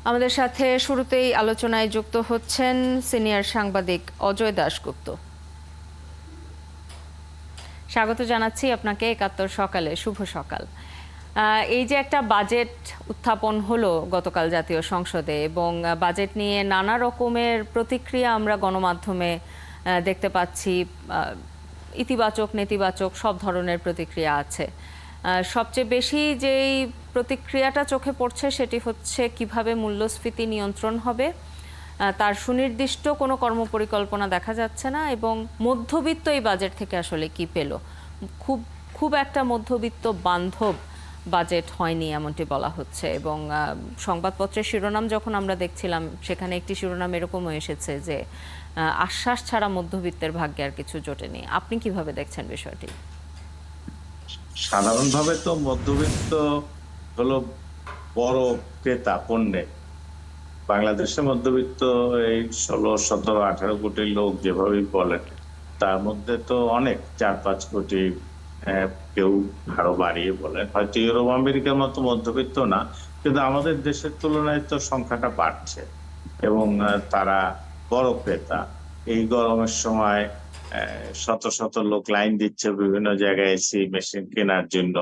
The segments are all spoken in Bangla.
আমাদের সাথে শুরুতেই আলোচনায় যুক্ত হচ্ছেন সিনিয়র সাংবাদিক অজয় দাশগুপ্ত। স্বাগত জানাচ্ছি আপনাকে একাত্তর সকালে। শুভ সকাল। এই যে একটা বাজেট উত্থাপন হলো গতকাল জাতীয় সংসদে, এবং বাজেট নিয়ে নানা রকমের প্রতিক্রিয়া আমরা গণমাধ্যমে দেখতে পাচ্ছি। ইতিবাচক নেতিবাচক সব ধরনের প্রতিক্রিয়া আছে। সবচেয়ে বেশি যেই প্রতিক্রিয়াটা চোখে পড়ছে সেটি হচ্ছে কিভাবে মূল্যস্ফীতি নিয়ন্ত্রণ হবে, তার সুনির্দিষ্ট কোনো কর্মপরিকল্পনা দেখা যাচ্ছে না, এবং মধ্যবিত্ত এই বাজেট থেকে আসলে কি পেল। খুব খুব একটা মধ্যবিত্ত বান্ধব বাজেট হয়নি এমনটি বলা হচ্ছে। এবং সংবাদপত্রের শিরোনাম যখন আমরা দেখছিলাম, সেখানে একটি শিরোনাম এরকমও এসেছে যে আশ্বাস ছাড়া মধ্যবিত্তের ভাগ্যে আর কিছু জোটেনি। আপনি কিভাবে দেখছেন বিষয়টি? সাধারণভাবে তো মধ্যবিত্ত হলো বড় ক্রেতা পণ্যের। বাংলাদেশের মধ্যবিত্ত এই 16, 17, 18 কোটি লোক যেভাবেই বলেন, তার মধ্যে তো অনেক 4-5 কোটি, কেউ আরো বাড়িয়ে বলেন, হয়তো ইউরোপ আমেরিকার মতো মধ্যবিত্ত না, কিন্তু আমাদের দেশের তুলনায় তো সংখ্যাটা বাড়ছে। এবং তারা বড় ক্রেতা। এই গরমের সময় শত শত লোক লাইন দিচ্ছে বিভিন্ন জায়গায় এসি মেশিন কেনার জন্য,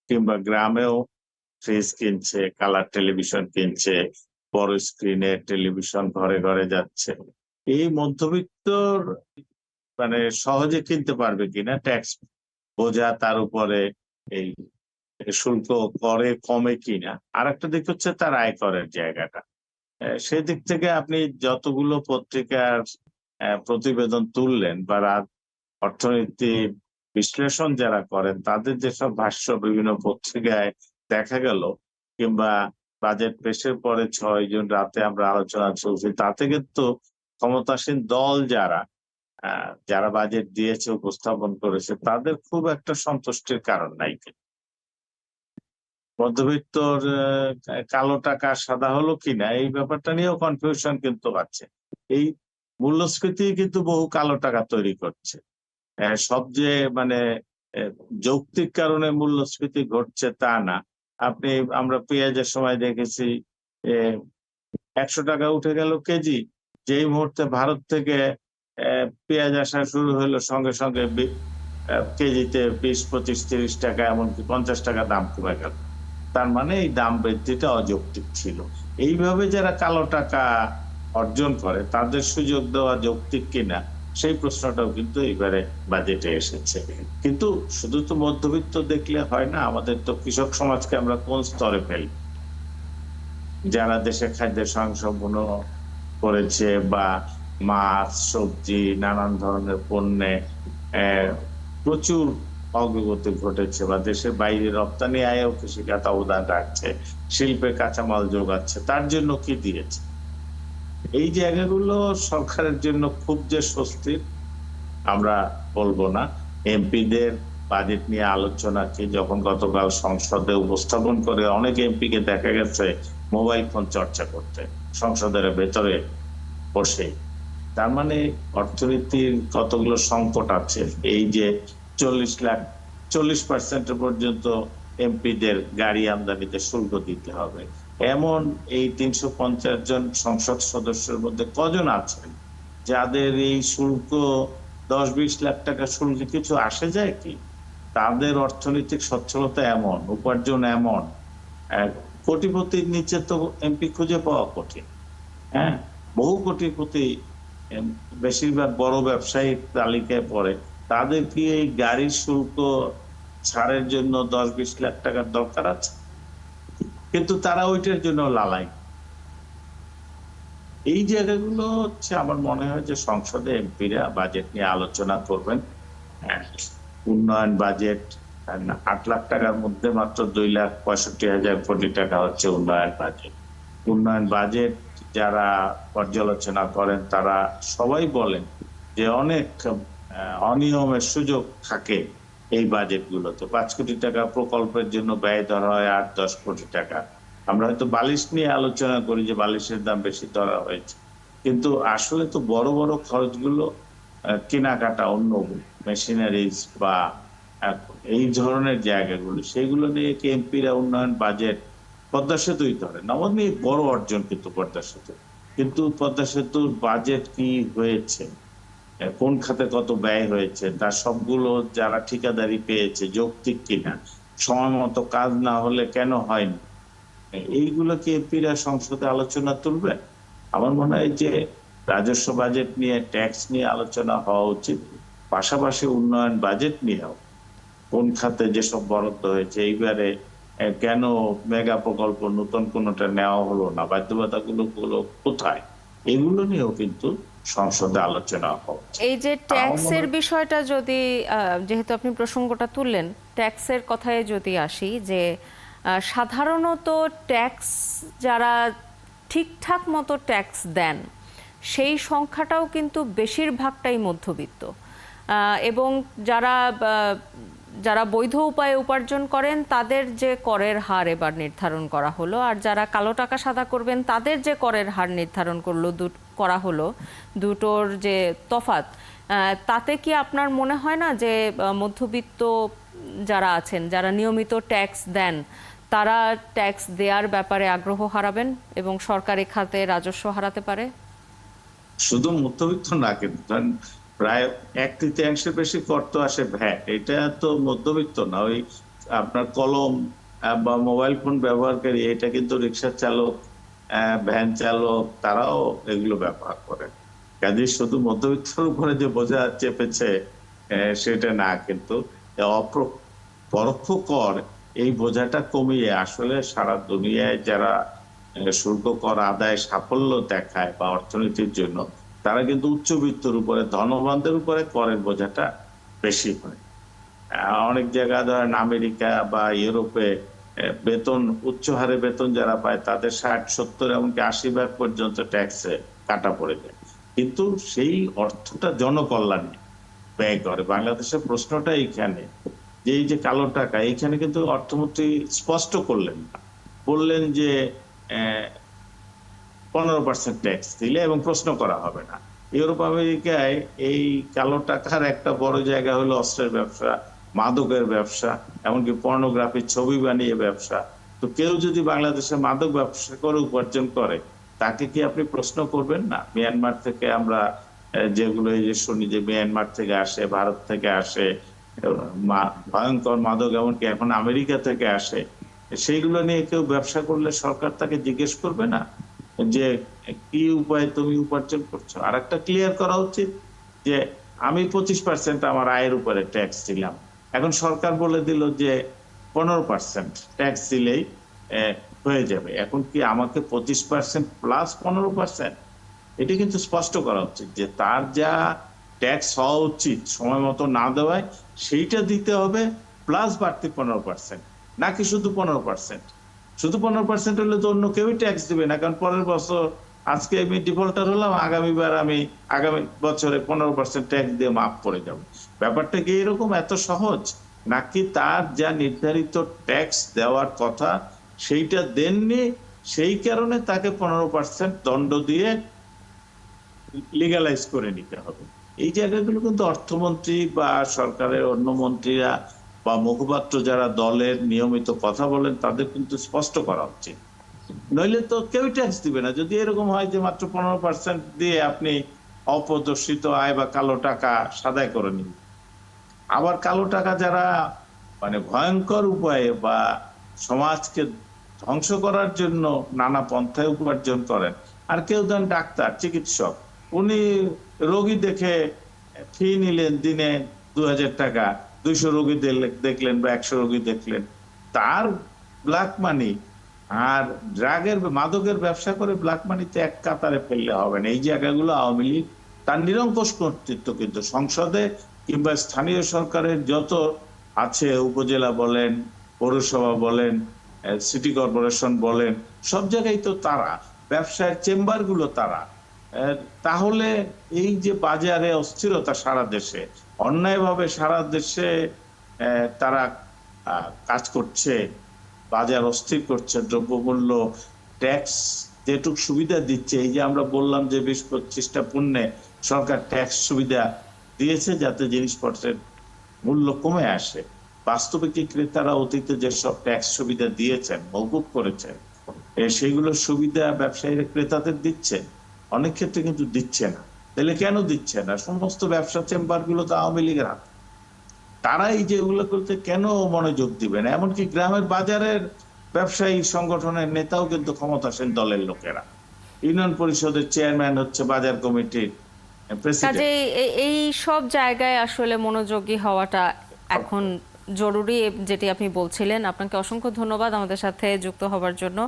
কিংবা গ্রামেও ফ্রিজ কিনছে, কালার টেলিভিশন কিনছে, বড় স্ক্রিনের টেলিভিশন ঘরে ঘরে যাচ্ছে। এই মধ্যবিত্তর মানে সহজে কিনতে পারবে কিনা, ট্যাক্স বোঝা তার উপরে, এই শুল্ক করে কমে কিনা, আর একটা দিক হচ্ছে তার আয়করের জায়গাটা। সেদিক থেকে আপনি যতগুলো পত্রিকার প্রতিবেদন তুললেন বা অর্থনীতি বিশ্লেষণ যারা করেন তাদের যেসব ভাষ্য বিভিন্ন পত্রিকায় দেখা গেল, কিংবা বাজেট পেশের পরে 6 জুন রাতে আমরা আলোচনা চলছি, তাতে কিন্তু ক্ষমতাসীন দল যারা যারা বাজেট দিয়েছে, উপস্থাপন করেছে, তাদের খুব একটা সন্তুষ্টির কারণ নাই। মধ্যবিত্তর কালো টাকা সাদা হলো কিনা এই ব্যাপারটা নিয়েও কনফিউশন কিন্তু আছে। এই মূল্যস্ফীতি কিন্তু বহু কালো টাকা তৈরি করছে। সব যে মানে যৌক্তিক কারণে মূল্যস্ফীতি ঘটছে তা না। আপনি আমরা পেঁয়াজের সময় দেখেছি 100 টাকা উঠে গেল কেজি, যেই মুহূর্তে ভারত থেকে পেঁয়াজ আসা শুরু হলো, সঙ্গে সঙ্গে কেজিতে 20, 25, 30 টাকা, এমনকি 50 টাকা দাম কমে গেল। তার মানে এই দাম বৃদ্ধিটা অযৌক্তিক ছিল। এইভাবে যারা কালো টাকা অর্জন করে তাদের সুযোগ দেওয়া যৌক্তিক কিনা, সেই প্রশ্নটাও কিন্তু এবারে বাজেটে এসেছে। কিন্তু শুধু তো মধ্যবিত্ত দেখলে হয় না, আমাদের তো কৃষক সমাজকে আমরা কোন স্তরে ফেলি? যারা দেশে খাদ্যের স্বয়ংসম্পূর্ণ করেছে, বা মাছ সবজি নানান ধরনের পণ্যে প্রচুর অগ্রগতি ঘটেছে, বা দেশের বাইরে রপ্তানি আয়েও কৃষিখাত অবদান রাখছে, শিল্পে কাঁচামাল যোগাচ্ছে, তার জন্য কি দিয়েছে? এই জায়গাগুলো সরকারের জন্য খুব যে স্বস্তির আমরা বলবো না। এমপিদের বাজেট নিয়ে আলোচনাকে যখন গতকাল সংসদে উপস্থাপন করে, অনেক এমপিকে দেখা গেছে মোবাইল ফোন চর্চা করতে সংসদের ভেতরে বসে। তার মানে অর্থনীতির কতগুলো সংকট আছে। এই যে 40% পর্যন্ত এমপিদের গাড়ি আমদানিতে শুল্ক দিতে হবে, এমন এই 350 জন সংসদ সদস্যের মধ্যে কজন আছেন যাদের এই শুল্ক 10-20 লাখ টাকা শুল্কে কিছু আসে যায় কি? তাদের অর্থনৈতিক সচ্ছলতা এমন, উপার্জন এমন, কোটিপতির নিচে তো এমপি খুঁজে পাওয়া কঠিন। হ্যাঁ, বহু কোটিপতি বেশিরভাগ বড় ব্যবসায়িক তালিকায় পড়ে। তাদের কি এই গাড়ির শুল্ক ছাড়ের জন্য 10-20 লাখ টাকার দরকার আছে? কিন্তু তারা ওইটার জন্য লালাই। এই জায়গাগুলো হচ্ছে আমার মনে হয় যে সংসদে এমপিরা বাজেট নিয়ে আলোচনা করবেন। উন্নয়ন বাজেট 8 লাখ টাকার মধ্যে মাত্র 2,65,000 কোটি টাকা হচ্ছে উন্নয়ন বাজেট। উন্নয়ন বাজেট যারা পর্যালোচনা করেন তারা সবাই বলেন যে অনেক অনিয়মের সুযোগ থাকে এই বাজেটগুলোতে। 5 কোটি টাকা প্রকল্পের জন্য ব্যয় ধরা হয় 8-10 কোটি টাকা। আমরা হয়তো বালিশ নিয়ে আলোচনা করি যে বালিশের দাম বেশি ধরা হয়েছে, কিন্তু আসলে তো বড় বড় খরচগুলো কেনাকাটা, অন্য মেশিনারিজ বা এই ধরনের জায়গাগুলো, সেগুলো নিয়ে কি এমপিরা উন্নয়ন বাজেট পদ্মা সেতুই ধরেন, অনেক বড় অর্জন কিন্তু পদ্মা সেতু। কিন্তু পদ্মা সেতুর বাজেট কি হয়েছে, কোন খাতে কত ব্যয় হয়েছে, তার সবগুলো যারা ঠিকাদারি পেয়েছে যৌক্তিক কিনা, সময় মতো কাজ না হলে কেন হয়নি, এইগুলো কি এমপিরা সংসদে আলোচনা তুলবে? আমার মনে হয় যে রাজস্ব বাজেট নিয়ে, ট্যাক্স নিয়ে আলোচনা হওয়া উচিত, পাশাপাশি উন্নয়ন বাজেট নিয়েও কোন খাতে যেসব বরাদ্দ হয়েছে, এইবারে কেন মেগা প্রকল্প নতুন কোনটা নেওয়া হলো না, বাধ্যবাধকতাগুলো গুলো কোথায়, এগুলো নিয়েও কিন্তু সংসদে আলোচনা হওয়া উচিত। এই যে আমার ট্যাক্সের মনে বিষয়টা যদি যেহেতু আপনি প্রসঙ্গটা তুললেন, ট্যাক্সের কথায় যদি আসি, যে সাধারণত ট্যাক্স যারা ঠিকঠাক মতো ট্যাক্স দেন সেই সংখ্যাটাও কিন্তু বেশিরভাগটাই মধ্যবিত্ত, এবং যারা যারা বৈধ উপায়ে উপার্জন করেন তাদের যে করের হার এবার নির্ধারণ করা হলো, আর যারা কালো টাকা সাদা করবেন তাদের যে করের হার নির্ধারণ করা হলো, দুটোর যে তফাৎ, তাতে কি আপনার মনে হয় না যে মধ্যবিত্ত যারা আছেন, যারা নিয়মিত ট্যাক্স দেন, তারা ট্যাক্স দেওয়ার ব্যাপারে আগ্রহ হারাবেন এবং সরকারি খাতে রাজস্ব হারাতে পারে? শুধু মধ্যবিত্ত না, কিন্তু ধরেন প্রায় 1/3 বেশি কর তো আসে ভ্যাট, এটা তো মধ্যবিত্ত না। ওই আপনার কলম বা মোবাইল ফোন ব্যবহারকারী, এটা কিন্তু রিক্সা চালক, ভ্যান চালক, তারাও এগুলো ব্যবহার করে। কাজে শুধু মধ্যবিত্তের উপরে যে বোঝা চেপেছে সেটা না, কিন্তু পরোক্ষ কর এই বোঝাটা কমিয়ে আসলে সারা দুনিয়ায় যারা শুল্ক কর আদায় সাফল্য দেখায় বা অর্থনীতির জন্য, তারা কিন্তু উচ্চবিত্তর উপরে, ধনবানদের উপরে করের বোঝাটা বেশি হয়। অনেক জায়গায় ধরেন আমেরিকা বা ইউরোপে বেতন, উচ্চ হারে বেতন যারা পায় তাদের 60, 70 এমনকি 80% পর্যন্ত ট্যাক্সে কাটা পড়ে যায়, কিন্তু সেই অর্থটা জনকল্যাণে ব্যয় করে। বাংলাদেশের প্রশ্নটা এইখানে যে এই যে কালো টাকা, এইখানে কিন্তু অর্থমন্ত্রী স্পষ্ট করলেন না, বললেন যে 15% ট্যাক্স দিলে এবং প্রশ্ন করা হবে না। ইউরোপ আমেরিকায় এই কালো টাকার একটা বড় জায়গা হলো অস্ত্রের ব্যবসা, মাদকের ব্যবসা, এমনকি পর্নোগ্রাফির ছবি বানিয়ে ব্যবসা। তো কেউ যদি বাংলাদেশে মাদক ব্যবসা করে উপার্জন করে, তাকে কি আপনি প্রশ্ন করবেন না? মিয়ানমার থেকে আমরা যেগুলো এই যে শুনি যে মিয়ানমার থেকে আসে, ভারত থেকে আসে ভয়ঙ্কর মাদক, এমনকি এখন আমেরিকা থেকে আসে, সেইগুলো নিয়ে কেউ ব্যবসা করলে সরকার তাকে জিজ্ঞেস করবে না যে কি উপায়ে তুমি উপার্জন করছো? আর একটা ক্লিয়ার করা উচিত যে আমি 25% আমার আয়ের উপরে ট্যাক্স দিলাম, এখন সরকার বলে দিল যে 15% ট্যাক্স দিলেই হয়ে যাবে। এখন কি আমাকে 25% প্লাস 15%? এটা কিন্তু স্পষ্ট করা উচিত যে তার যা ট্যাক্স হওয়া উচিত সময় মতো না দেওয়ায় সেইটা দিতে হবে, প্লাস বাড়তি 15%, নাকি শুধু 15%। শুধু 15% হলে তো অন্য কেউই ট্যাক্স দিবে না, কারণ পরের বছর আজকে আমি ডিফল্টার হলাম, আগামীবার আমি আগামী বছরে 15% ট্যাক্স দিয়ে মাফ করে যাব। ব্যাপারটা কি এরকম এত সহজ? নাকি তার যা নির্ধারিত ট্যাক্স দেওয়ার কথা সেইটা দেননি, সেই কারণে তাকে 15% দণ্ড দিয়ে লিগালাইজ করে নিতে হবে? এই জায়গাগুলো কিন্তু অর্থমন্ত্রী বা সরকারের অন্য মন্ত্রীরা বা মুখপাত্র যারা দলের নিয়মিত কথা বলেন, তাদের কিন্তু স্পষ্ট করা উচিত। নইলে তো কেউ ট্যাক্স দিবে না। যদি এরকম হয় যে মাত্র 15% দিয়ে আপনি অপ্রদর্শিত আয় বা কালো টাকা সাদাই করে নিন। আবার কালো টাকা যারা মানে ভয়ঙ্কর উপায়ে বা সমাজকে ধ্বংস করার জন্য নানা পন্থায় উপার্জন করেন, আর কেউ দেন ডাক্তার, চিকিৎসক, উনি রোগী দেখে ফি নিলেন দিনে 2000 টাকা, 200 রোগী দেখলেন বা 100 রোগী দেখলেন, তার ব্ল্যাক মানি আর ড্রাগের মাদকের ব্যবসা করে ব্ল্যাক মানিতে এক কাতারে ফেললে হবে না। এই জায়গাগুলো আওয়ামী লীগ তার নিরঙ্কুশ কর্তৃত্ব কিন্তু সংসদে কিংবা স্থানীয় সরকারের যত আছে, উপজেলা বলেন, পৌরসভা বলেন, সিটি কর্পোরেশন বলেন, সব জায়গায় তো তারা, ব্যবসায়ের চেম্বার গুলো তারা। তাহলে এই যে বাজারে অস্থিরতা সারা দেশে, অন্যায়ভাবে সারা দেশে তারা কাজ করছে, বাজার অস্থির করছে, দ্রব্যমূল্য, ট্যাক্স যেটুক সুবিধা দিচ্ছে, এই যে আমরা বললাম যে 20-25টা পণ্যে সরকার ট্যাক্স সুবিধা দিয়েছে যাতে জিনিসপত্রের মূল্য কমে আসে, বাস্তবে কি ক্রেতারা অতীতে যেসব ট্যাক্স সুবিধা দিয়েছেন, মওকুফ করেছেন, সেইগুলো সুবিধা ব্যবসায়ীরা ক্রেতাদের দিচ্ছে? অনেক ক্ষেত্রে কিন্তু দিচ্ছে না। তাহলে কেন দিচ্ছে না? সমস্ত ব্যবসা চেম্বার গুলো তো আওয়ামী লীগের হাতে। তারা এই যে এগুলো করতে কেন মনোযোগ দিবে না? এমনকি গ্রামের বাজারের ব্যবসায়ী সংগঠনের নেতাও কিন্তু ক্ষমতাসীন দলের লোকেরা। ইউনিয়ন পরিষদের চেয়ারম্যান হচ্ছে বাজার কমিটির প্রেসিডেন্ট। কাজে এই সব জায়গায় আসলে মনোযোগী হওয়াটা এখন জরুরি, যেটি আপনি বলছিলেন। আপনাকে অসংখ্য ধন্যবাদ আমাদের সাথে যুক্ত হবার জন্য।